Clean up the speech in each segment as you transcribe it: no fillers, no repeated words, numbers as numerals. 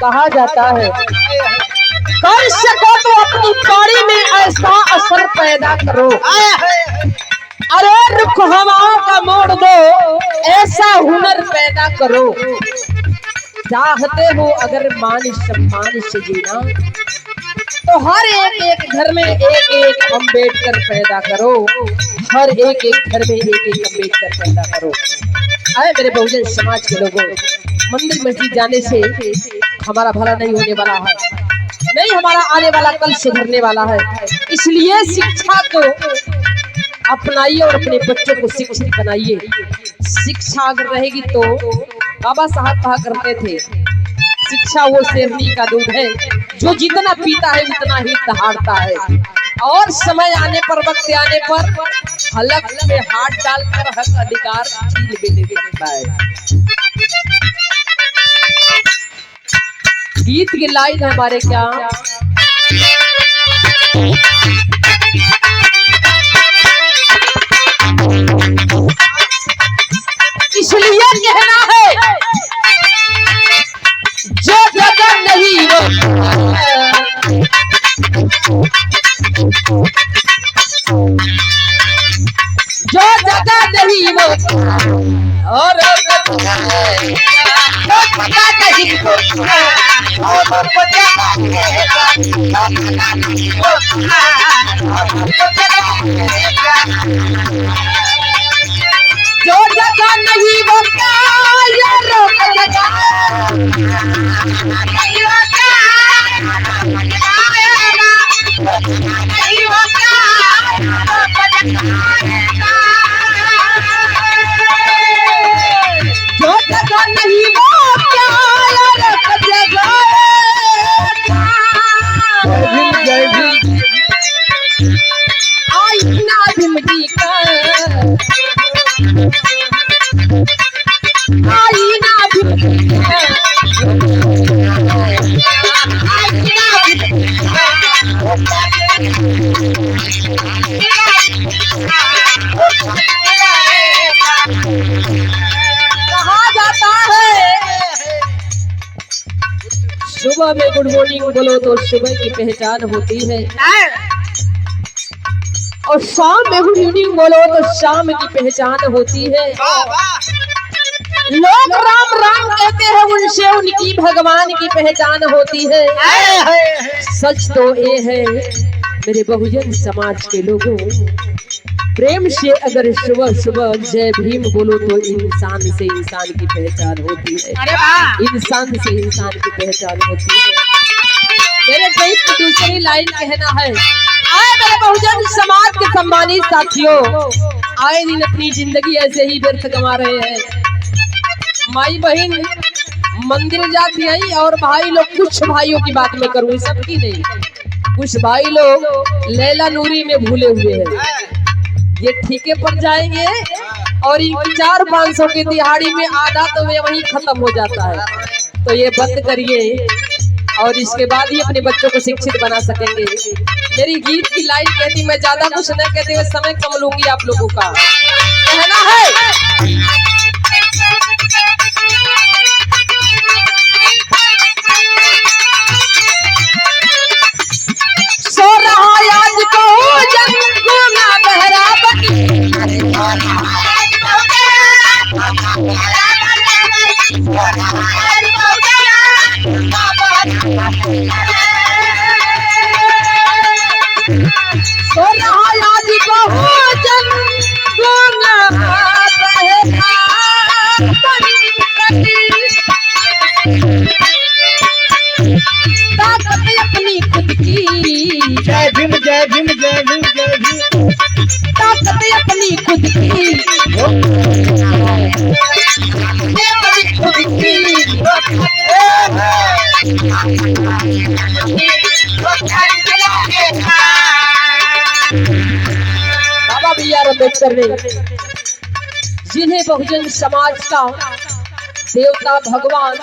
कहा जाता है कर सको तो अपनी बाड़ी में ऐसा असर पैदा करो, अरे रुख हवाओं का मोड़ दो, ऐसा हुनर पैदा करो। चाहते हो अगर मान सम्मान से जीना तो हर एक घर में एक अम्बेडकर पैदा करो, हर एक घर में एक अम्बेडकर पैदा करो। आए मेरे बहुजन समाज के लोगों, मंदिर मस्जिद जाने से हमारा भला नहीं होने वाला है, नहीं हमारा आने वाला कल सुधरने वाला है। इसलिए शिक्षा को अपनाइए और अपने बच्चों को शिक्षित बनाइए। शिक्षा अगर रहेगी तो बाबा साहब कहा करते थे, शिक्षा वो शेरनी का दूध है जो जितना पीता है उतना ही दहाड़ता है, और समय आने पर वक्त आने पर हलक में हाथ डालकर हक अधिकार छीन भी ले सकता है। गीत की लाइन हमारे क्या इसलिए कहना है जो जगह नहीं वो जो जगह नहीं वो और जो जगह नहीं वो सुबह में गुड मॉर्निंग बोलो तो सुबह की पहचान होती है, और शाम में गुड इवनिंग बोलो तो शाम की पहचान होती है। लोग राम राम कहते हैं, उनसे उनकी भगवान की पहचान होती है। सच तो ये है मेरे बहुजन समाज के लोगों, प्रेम से अगर सुबह सुबह जय भीम बोलो तो इंसान से इंसान की पहचान होती है, इंसान से इंसान की पहचान होती है। मेरे गीत की दूसरी लाइन कहना है, आए मेरे बहुजन समाज के सम्मानित साथियों, आए दिन अपनी जिंदगी ऐसे ही व्यर्थ गंवा रहे हैं। माई बहन मंदिर जाती है और भाई लोग, कुछ भाइयों की बात मैं करूँ, सबकी नहीं, कुछ भाई लोग लैला नूरी में भूले हुए हैं। ये ठीके पर जाएंगे और इनकी 400-500 की दिहाड़ी में आधा तो वे वहीं खत्म हो जाता है। तो ये बंद करिए और इसके बाद ही अपने बच्चों को शिक्षित बना सकेंगे। मेरी गीत की लाइन कहती, मैं ज्यादा कुछ न कहते हुए समय कम लूंगी आप लोगों का। कहना है सो रहा आज को जंगूना बहरा सो रहा आज को जंगूना बहरा ताकत अपनी खुद की, जय भीम जय भीम जय भीम जय भीम, ताकत अपनी खुद की, खुद की। बाबा बाबा बी आर अम्बेडकर ने, जिन्हें बहुजन समाज का देवता भगवान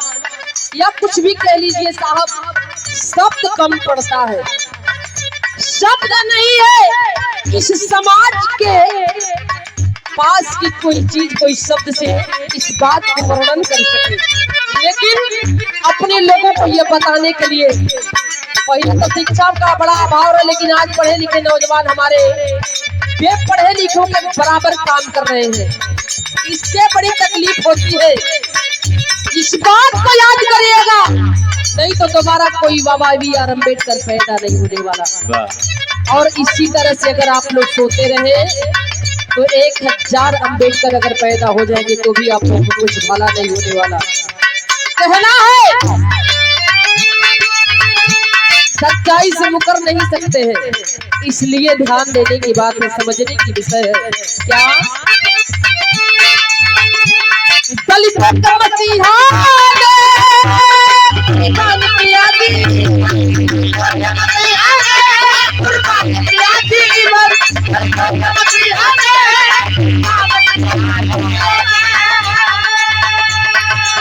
या कुछ भी कह लीजिए साहब, शब्द कम पड़ता है, शब्द नहीं है इस समाज के पास की कोई चीज कोई शब्द से इस बात को वर्णन कर सके। लेकिन अपने लोगों को ये बताने के लिए पहले तो शिक्षा का बड़ा अभाव है, लेकिन आज पढ़े लिखे नौजवान हमारे बेपढ़े लिखों के बराबर काम कर रहे हैं। इससे बड़ी तकलीफ होती है, इस बात को याद करिएगा, नहीं तो दोबारा कोई बाबा बी आर अम्बेडकर पैदा नहीं होने वाला। और इसी तरह से अगर आप लोग सोते रहे तो 1000 अम्बेडकर अगर पैदा हो जाएंगे तो भी आप लोगों को कुछ भला नहीं होने वाला। कहना है सच्चाई से मुकर नहीं सकते हैं, इसलिए ध्यान देने की बात है, समझने की विषय है। क्या दलितों का मसीहा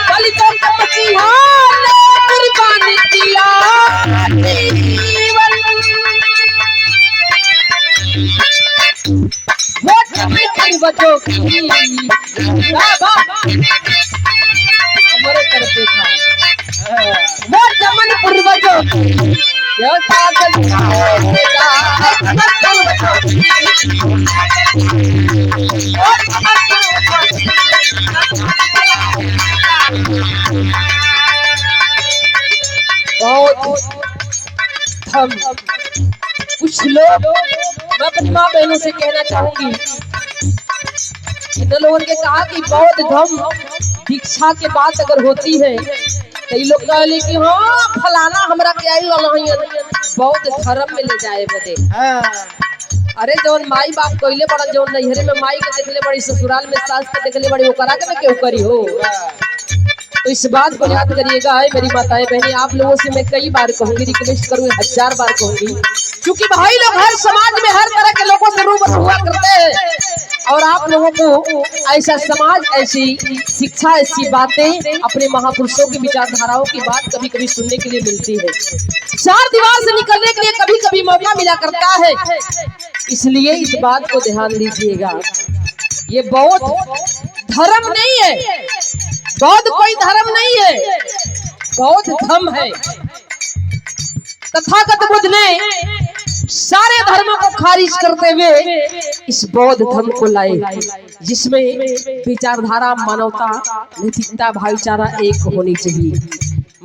दलितों का मसीहा कुर्बानी दिया, पूर्वजों की हमारे तरफ देखा वो जमन पूर्वजों की बहुत हम कुछ लोग, मैं अपनी माँ बहनों से कहना चाहूंगी, इन लोगों ने कहा कि बौद्ध धर्म दीक्षा के बाद अगर होती है, कई लोग कहले कि हाँ फलाना हमरा के आई बौद्ध धर्म में ले जाए बदे। अरे जौन माई बाप कहले बड़ा, जौन नैहरे में माई के देखले बड़ी, ससुराल में सास के देखले बड़ी, वो करा के ना क्यों करी हो। तो इस बात को याद करिएगा है मेरी माताएं बहनें, आप लोगों से मैं कई बार कहूंगी, रिक्वेस्ट करूंगी, 1000 बार कहूंगी, क्योंकि भाई लोग हर समाज में हर तरह के लोगों से रूबरू हुआ करते हैं, और आप लोगों को ऐसा समाज, ऐसी शिक्षा, ऐसी बातें, अपने महापुरुषों की विचारधाराओं की बात कभी कभी सुनने के लिए मिलती है। चार दीवार से निकलने के लिए कभी कभी मौका मिला करता है, इसलिए इस बात को ध्यान दीजिएगा। ये बौद्ध धर्म नहीं है, बौद्ध कोई धर्म नहीं है, बौद्ध धर्म है। तथागत बुद्ध ने सारे धर्मों को खारिज करते हुए इस बौद्ध धर्म को लाए, जिसमें विचारधारा, मानवता, नैतिकता, भाईचारा एक होनी चाहिए।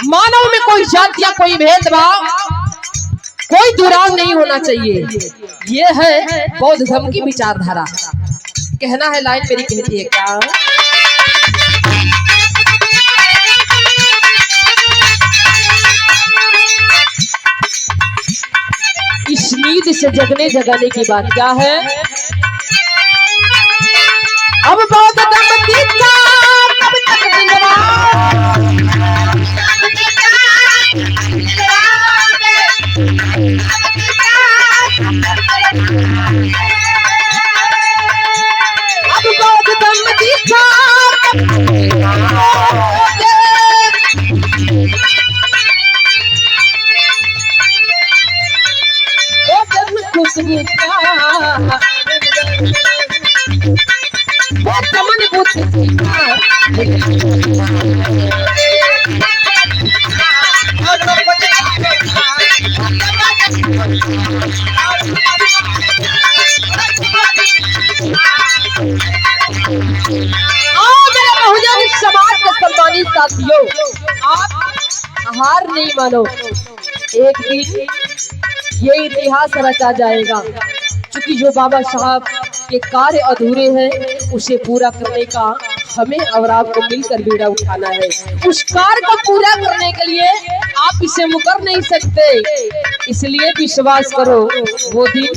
मानव में कोई जाति या कोई भेदभाव, कोई दुराव नहीं होना चाहिए। ये है बौद्ध धर्म की विचारधारा। कहना है, लाइन मेरी कहती है क्या, इस नींद से जगने जगाने की बात क्या है। अब बौद्ध धर्म दीक्षा कब तक अब बौद्ध धर्म दीक्षा साथियों, आप हार नहीं मानो, एक दिन ये इतिहास रचा जाएगा, क्योंकि जो बाबा साहब के कार्य अधूरे हैं उसे पूरा करने का हमें और आपको मिलकर बीड़ा उठाना है। उस कार्य को पूरा करने के लिए आप इसे मुकर नहीं सकते, इसलिए विश्वास करो वो दिन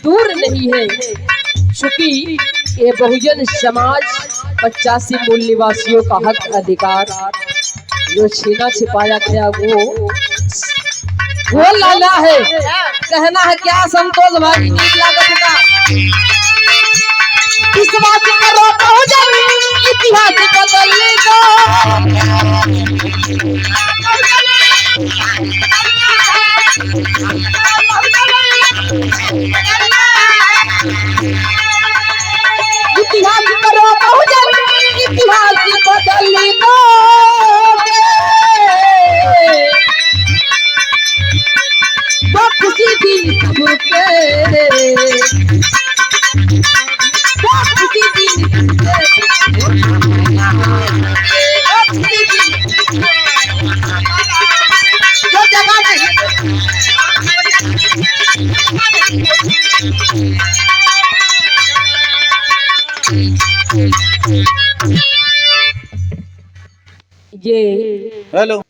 दूर नहीं है, क्योंकि ये बहुजन समाज 85 मूल निवासियों का हक अधिकार जो छीना छिपाया गया वो लाना है। कहना है क्या संतोष भाई, नीक लागत का छुपे वो किसी दिन जो जगह नहीं ये हेलो